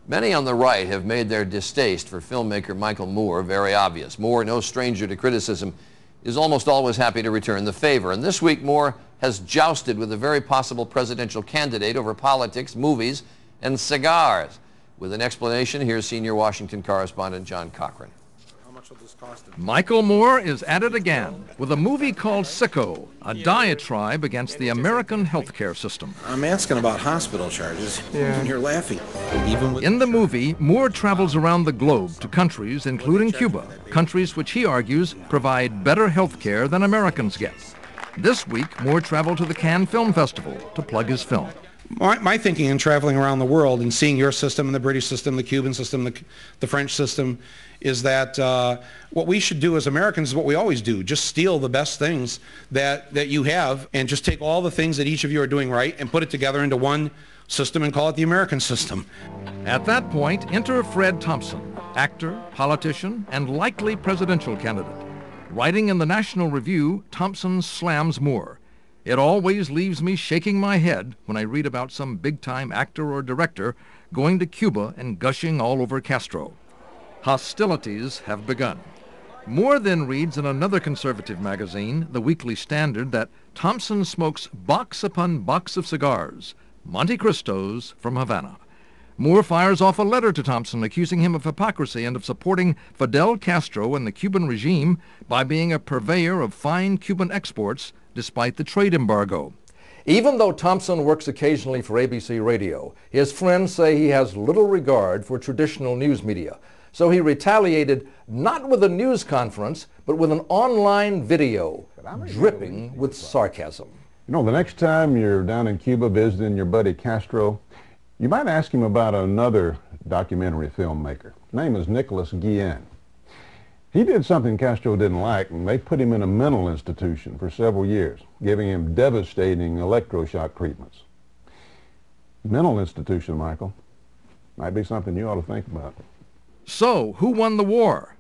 Many on the right have made their distaste for filmmaker Michael Moore very obvious. Moore, no stranger to criticism, is almost always happy to return the favor. And this week, Moore has jousted with a very possible presidential candidate over politics, movies, and cigars. With an explanation, here's senior Washington correspondent John Cochran. Michael Moore is at it again with a movie called SiCKO, a diatribe against the American healthcare system. I'm asking about hospital charges, and you're laughing. In the movie, Moore travels around the globe to countries including Cuba, countries which he argues provide better health care than Americans get. This week, Moore traveled to the Cannes Film Festival to plug his film. My thinking in traveling around the world and seeing your system, and the British system, the Cuban system, the French system, is that what we should do as Americans is what we always do. Just steal the best things that you have and just take all the things that each of you are doing right and put it together into one system and call it the American system. At that point, enter Fred Thompson, actor, politician, and likely presidential candidate. Writing in the National Review, Thompson slams Moore. It always leaves me shaking my head when I read about some big-time actor or director going to Cuba and gushing all over Castro. Hostilities have begun. Moore then reads in another conservative magazine, The Weekly Standard, that Thompson smokes box upon box of cigars, Monte Cristos from Havana. Moore fires off a letter to Thompson accusing him of hypocrisy and of supporting Fidel Castro and the Cuban regime by being a purveyor of fine Cuban exports despite the trade embargo. Even though Thompson works occasionally for ABC Radio, his friends say he has little regard for traditional news media. So he retaliated not with a news conference, but with an online video dripping with sarcasm. You know, the next time you're down in Cuba visiting your buddy Castro, you might ask him about another documentary filmmaker. His name is Nicholas Guillen. He did something Castro didn't like, and they put him in a mental institution for several years, giving him devastating electroshock treatments. Mental institution, Michael, might be something you ought to think about. So, who won the war?